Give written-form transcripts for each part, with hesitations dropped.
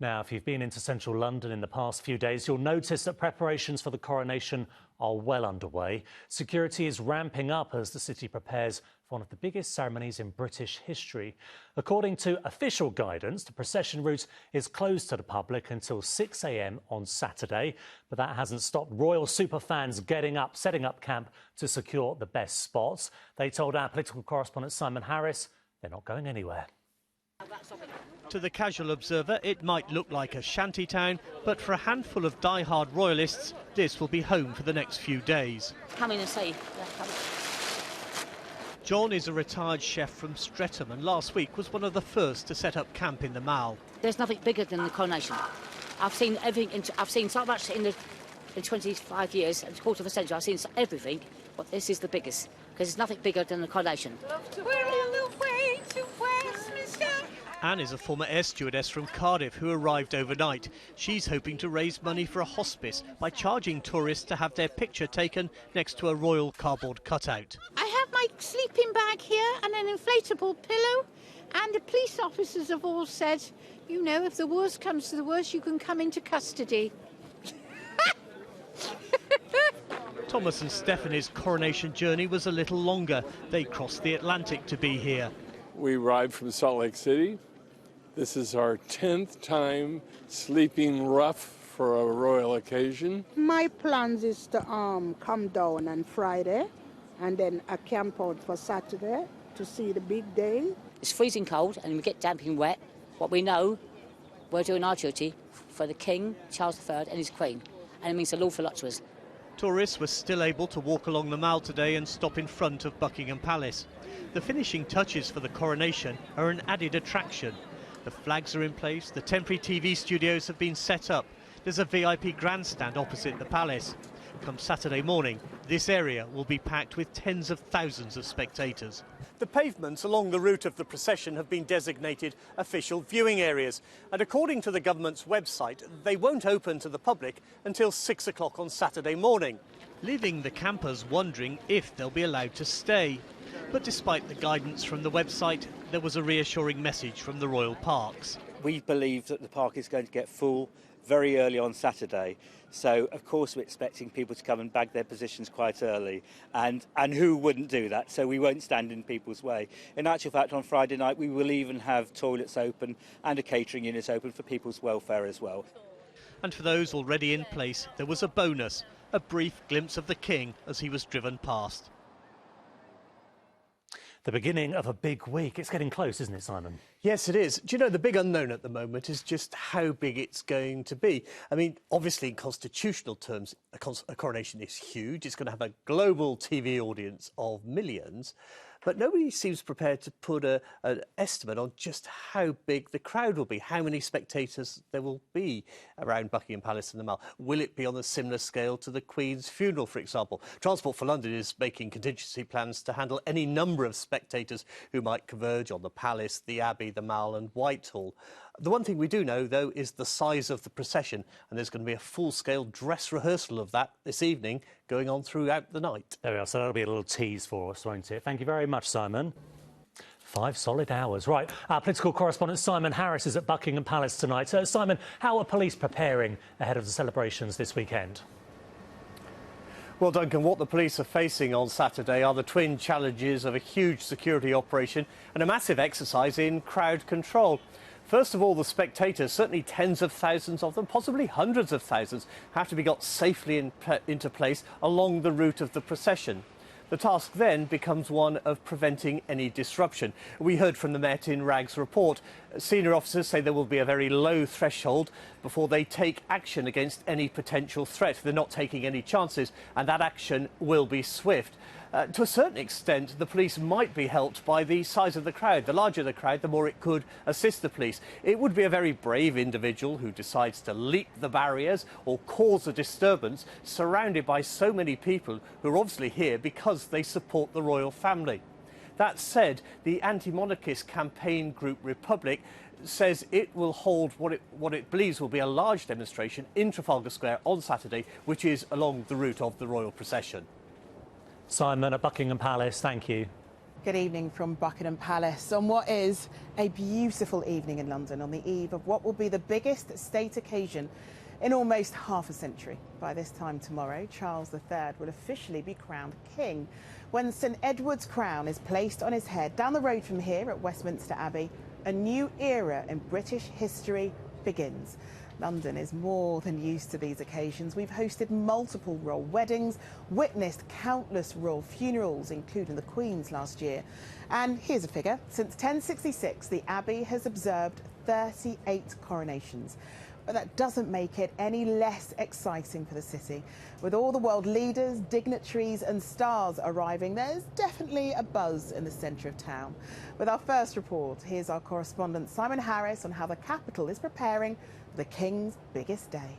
Now, if you've been into central London in the past few days, you'll notice that preparations for the coronation are well underway. Security is ramping up as the city prepares for one of the biggest ceremonies in British history. According to official guidance, the procession route is closed to the public until 6 a.m. on Saturday. But that hasn't stopped royal superfans setting up camp to secure the best spots. They told our political correspondent Simon Harris they're not going anywhere. To the casual observer, it might look like a shanty town, but for a handful of die-hard royalists, this will be home for the next few days. Come in and see. John is a retired chef from Streatham and last week was one of the first to set up camp in the Mall. There's nothing bigger than the coronation. I've seen everything. I've seen so much in 25 years, a quarter of a century. I've seen everything, but this is the biggest because there's nothing bigger than the coronation. We're on the way to Westminster. Anne is a former air stewardess from Cardiff who arrived overnight. She's hoping to raise money for a hospice by charging tourists to have their picture taken next to a royal cardboard cutout. I have my sleeping bag here and an inflatable pillow, and the police officers have all said, you know, if the worst comes to the worst, you can come into custody. Thomas and Stephanie's coronation journey was a little longer. They crossed the Atlantic to be here. We arrived from Salt Lake City. This is our 10th time sleeping rough for a royal occasion. My plans is to come down on Friday and then I camp out for Saturday to see the big day. It's freezing cold and we get damp and wet. What we know, we're doing our duty for the King, Charles III and his Queen. And it means an awful lot to us. Tourists were still able to walk along the Mall today and stop in front of Buckingham Palace. The finishing touches for the coronation are an added attraction. The flags are in place, the temporary TV studios have been set up. There's a VIP grandstand opposite the palace. Come Saturday morning, this area will be packed with tens of thousands of spectators. The pavements along the route of the procession have been designated official viewing areas. And according to the government's website, they won't open to the public until 6 o'clock on Saturday morning, leaving the campers wondering if they'll be allowed to stay. But despite the guidance from the website, there was a reassuring message from the royal parks. We believe that the park is going to get full very early on Saturday. So, of course, we're expecting people to come and bag their positions quite early. And who wouldn't do that? So we won't stand in people's way. In actual fact, on Friday night, we will even have toilets open and a catering unit open for people's welfare as well. And for those already in place, there was a bonus, a brief glimpse of the King as he was driven past. The beginning of a big week. It's getting close, isn't it, Simon? Yes, it is. Do you know, the big unknown at the moment is just how big it's going to be. I mean, obviously, in constitutional terms, a coronation is huge. It's going to have a global TV audience of millions. But nobody seems prepared to put an estimate on just how big the crowd will be, how many spectators there will be around Buckingham Palace and the Mall. Will it be on a similar scale to the Queen's funeral, for example? Transport for London is making contingency plans to handle any number of spectators who might converge on the Palace, the Abbey, the Mall and Whitehall. The one thing we do know, though, is the size of the procession, and there's going to be a full-scale dress rehearsal of that this evening going on throughout the night. There we are, so that'll be a little tease for us, won't it? Thank you very much, Simon. 5 solid hours. Right, our political correspondent Simon Harris is at Buckingham Palace tonight. Simon, how are police preparing ahead of the celebrations this weekend? Well, Duncan, what the police are facing on Saturday are the twin challenges of a huge security operation and a massive exercise in crowd control. First of all, the spectators, certainly tens of thousands of them, possibly hundreds of thousands, have to be got safely into place along the route of the procession. The task then becomes one of preventing any disruption. We heard from the Met in Ragg's report. Senior officers say there will be a very low threshold before they take action against any potential threat. They're not taking any chances, and that action will be swift. To a certain extent, the police might be helped by the size of the crowd. The larger the crowd, the more it could assist the police. It would be a very brave individual who decides to leap the barriers or cause a disturbance surrounded by so many people who are obviously here because they support the royal family. That said, the anti-monarchist campaign group Republic says it will hold what it believes will be a large demonstration in Trafalgar Square on Saturday, which is along the route of the royal procession. Simon at Buckingham Palace, thank you. Good evening from Buckingham Palace on what is a beautiful evening in London on the eve of what will be the biggest state occasion in almost half a century. By this time tomorrow, Charles III will officially be crowned king. When St Edward's crown is placed on his head down the road from here at Westminster Abbey, a new era in British history begins. London is more than used to these occasions. We've hosted multiple royal weddings, witnessed countless royal funerals, including the Queen's last year. And here's a figure. Since 1066, the Abbey has observed 38 coronations. But that doesn't make it any less exciting for the city. With all the world leaders, dignitaries and stars arriving, there's definitely a buzz in the centre of town. With our first report, here's our correspondent Simon Harris on how the capital is preparing for the King's biggest day.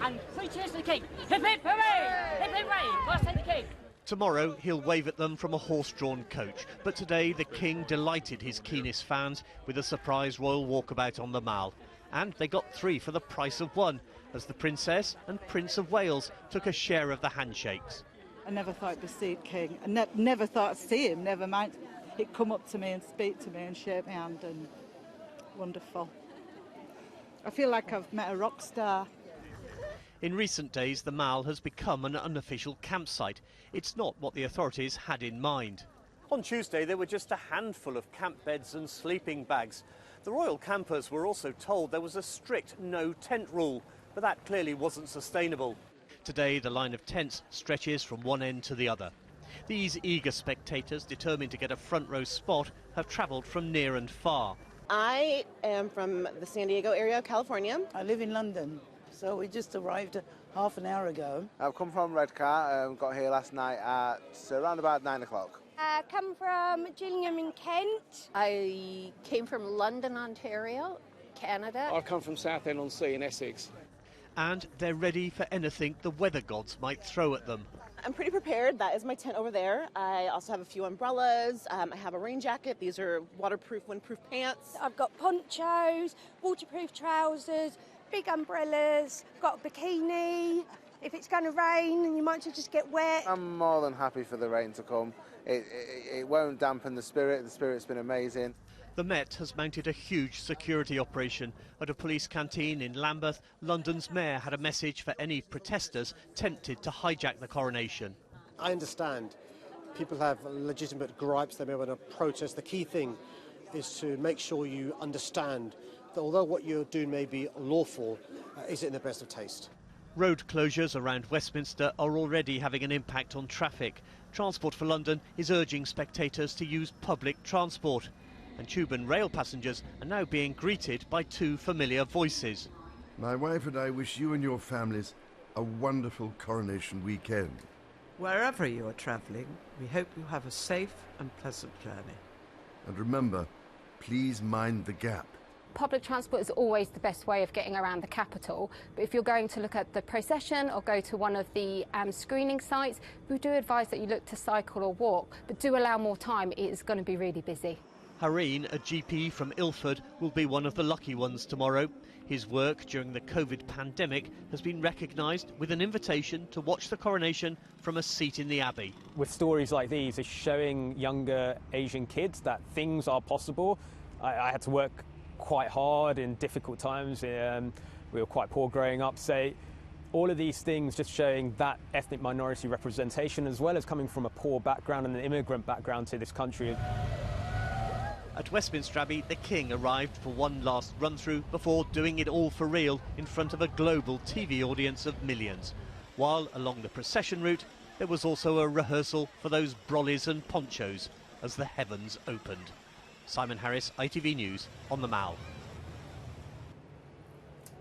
And 3 cheers to the King. Hip hip hooray! Hip hip hooray! God save the King! Tomorrow, he'll wave at them from a horse-drawn coach. But today, the King delighted his keenest fans with a surprise royal walkabout on the Mall. And they got 3 for the price of 1, as the Princess and Prince of Wales took a share of the handshakes. I never thought to see King. I never thought to see him, never mind. He'd come up to me and speak to me and shake my hand, and wonderful. I feel like I've met a rock star. In recent days, the Mall has become an unofficial campsite. It's not what the authorities had in mind. On Tuesday, there were just a handful of camp beds and sleeping bags. The royal campers were also told there was a strict no-tent rule, but that clearly wasn't sustainable. Today, the line of tents stretches from one end to the other. These eager spectators, determined to get a front-row spot, have travelled from near and far. I am from the San Diego area of California. I live in London, so we just arrived half an hour ago. I've come from Redcar, got here last night at around about 9 o'clock. I come from Gillingham in Kent. I came from London, Ontario, Canada. I come from Southend-on-Sea in Essex. And they're ready for anything the weather gods might throw at them. I'm pretty prepared. That is my tent over there. I also have a few umbrellas. I have a rain jacket. These are waterproof, windproof pants. I've got ponchos, waterproof trousers, big umbrellas, got a bikini. If it's going to rain, and you might just get wet. I'm more than happy for the rain to come. It won't dampen the spirit. The spirit's been amazing. The Met has mounted a huge security operation. At a police canteen in Lambeth, London's mayor had a message for any protesters tempted to hijack the coronation. I understand people have legitimate gripes, they may want to protest. The key thing is to make sure you understand that although what you're doing may be lawful, is it in the best of taste? Road closures around Westminster are already having an impact on traffic. Transport for London is urging spectators to use public transport. And tube and rail passengers are now being greeted by 2 familiar voices. My wife and I wish you and your families a wonderful coronation weekend. Wherever you are travelling, we hope you have a safe and pleasant journey. And remember, please mind the gap. Public transport is always the best way of getting around the capital, but if you're going to look at the procession or go to one of the screening sites, we do advise that you look to cycle or walk, but do allow more time. It is going to be really busy. Hareen, a GP from Ilford, will be one of the lucky ones tomorrow. His work during the COVID pandemic has been recognised with an invitation to watch the coronation from a seat in the Abbey. With stories like these, it's showing younger Asian kids that things are possible. I had to work quite hard in difficult times. We were quite poor growing up. So all of these things just showing that ethnic minority representation, as well as coming from a poor background and an immigrant background to this country. At Westminster Abbey, the King arrived for one last run-through before doing it all for real in front of a global TV audience of millions. While along the procession route, there was also a rehearsal for those brollies and ponchos as the heavens opened. Simon Harris, ITV News, on the Mall.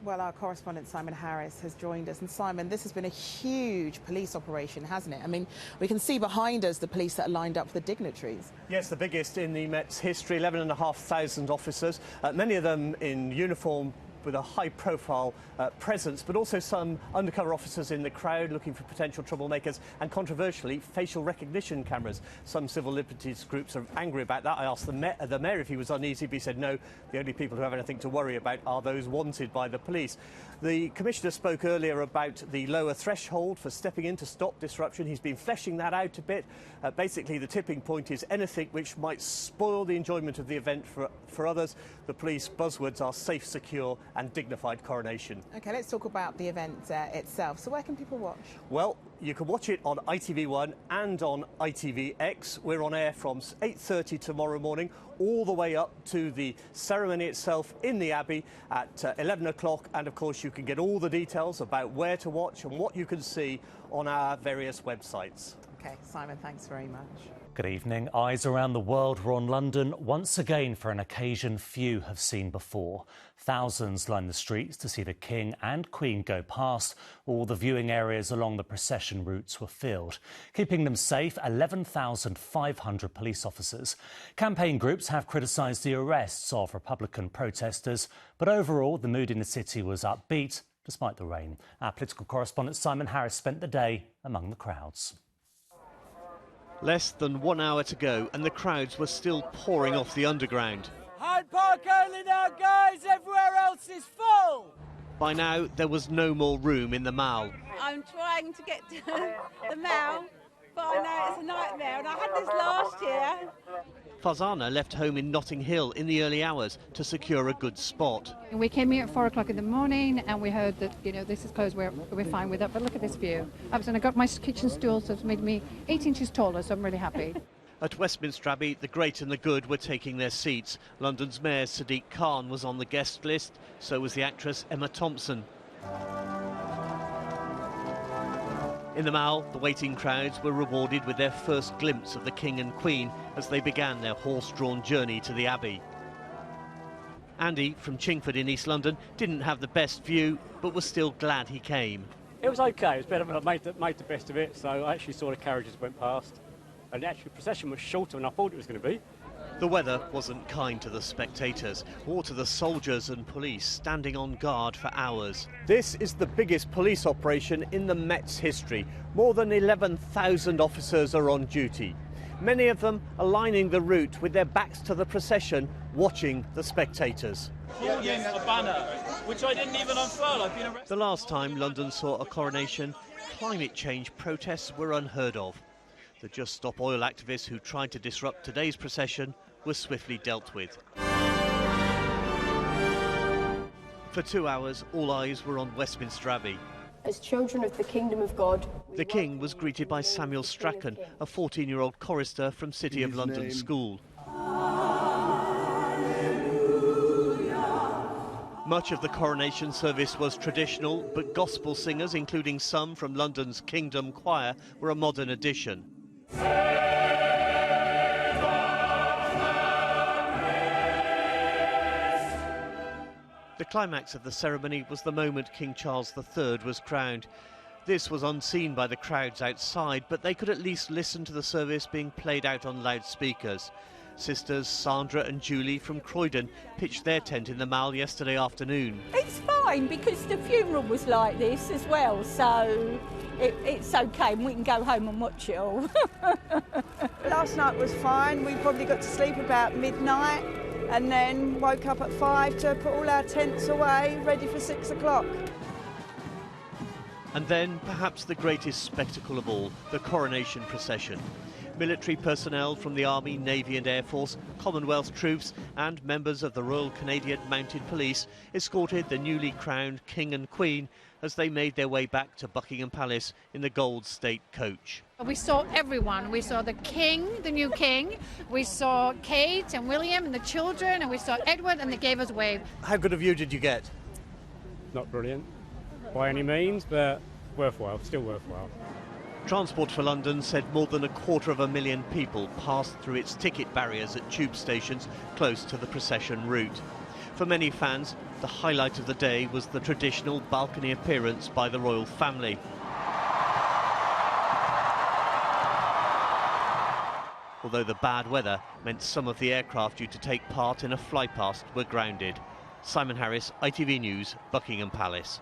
Well, our correspondent Simon Harris has joined us. And Simon, this has been a huge police operation, hasn't it? I mean, we can see behind us the police that are lined up for the dignitaries. Yes, the biggest in the Met's history, 11,500 officers, many of them in uniform, with a high-profile presence, but also some undercover officers in the crowd looking for potential troublemakers, and controversially, facial recognition cameras. Some civil liberties groups are angry about that. I asked the mayor if he was uneasy, but he said no, the only people who have anything to worry about are those wanted by the police. The Commissioner spoke earlier about the lower threshold for stepping in to stop disruption. He's been fleshing that out a bit. Basically, the tipping point is anything which might spoil the enjoyment of the event for others. The police buzzwords are safe, secure and dignified coronation. OK, let's talk about the event itself. So where can people watch? Well, you can watch it on ITV1 and on ITVX. We're on air from 8:30 tomorrow morning all the way up to the ceremony itself in the Abbey at 11 o'clock. And of course, you can get all the details about where to watch and what you can see on our various websites. OK, Simon, thanks very much. Good evening. Eyes around the world were on London once again for an occasion few have seen before. Thousands lined the streets to see the King and Queen go past. All the viewing areas along the procession routes were filled. Keeping them safe, 11,500 police officers. Campaign groups have criticised the arrests of Republican protesters, but overall the mood in the city was upbeat despite the rain. Our political correspondent Simon Harris spent the day among the crowds. Less than 1 hour to go and the crowds were still pouring off the Underground. Hyde Park only now, guys! Everywhere else is full! By now, there was no more room in the Mall. I'm trying to get to the Mall, but I know it's a nightmare, and I had this last year. Farzana left home in Notting Hill in the early hours to secure a good spot. We came here at 4 o'clock in the morning and we heard that, this is closed, we're fine with that, but look at this view. I got my kitchen stool, so it's made me 8 inches taller, so I'm really happy. At Westminster Abbey, the great and the good were taking their seats. London's Mayor Sadiq Khan was on the guest list, so was the actress Emma Thompson. In the Mall, the waiting crowds were rewarded with their first glimpse of the King and Queen as they began their horse-drawn journey to the Abbey. Andy, from Chingford in East London, didn't have the best view, but was still glad he came. It was OK, it was better, but I made the best of it, so I actually saw the carriages went past, and the actual procession was shorter than I thought it was going to be. The weather wasn't kind to the spectators or to the soldiers and police standing on guard for hours. This is the biggest police operation in the Met's history. More than 11,000 officers are on duty. Many of them are lining the route with their backs to the procession, watching the spectators. Holding a banner, which I didn't even unfurl. I've been arrested. The last time London saw a coronation, climate change protests were unheard of. The Just Stop Oil activists who tried to disrupt today's procession were swiftly dealt with. For 2 hours, all eyes were on Westminster Abbey. As children of the Kingdom of God. The King was greeted by Samuel Strachan, a 14-year-old chorister from City of London School. Much of the coronation service was traditional, but gospel singers, including some from London's Kingdom Choir, were a modern addition. The climax of the ceremony was the moment King Charles III was crowned. This was unseen by the crowds outside, but they could at least listen to the service being played out on loudspeakers. Sisters Sandra and Julie from Croydon pitched their tent in the Mall yesterday afternoon. It's fine because the funeral was like this as well, so it's okay and we can go home and watch it all. Last night was fine. We probably got to sleep about midnight and then woke up at 5 to put all our tents away, ready for 6 o'clock. And then, perhaps the greatest spectacle of all, the coronation procession. Military personnel from the Army, Navy and Air Force, Commonwealth troops and members of the Royal Canadian Mounted Police escorted the newly crowned King and Queen as they made their way back to Buckingham Palace in the Gold State coach. We saw everyone. We saw the King, the new King. We saw Kate and William and the children, and we saw Edward, and they gave us a wave. How good a view did you get? Not brilliant by any means, but worthwhile, still worthwhile. Transport for London said more than 250,000 people passed through its ticket barriers at tube stations close to the procession route. For many fans, the highlight of the day was the traditional balcony appearance by the royal family. Although the bad weather meant some of the aircraft due to take part in a flypast were grounded. Simon Harris, ITV News, Buckingham Palace.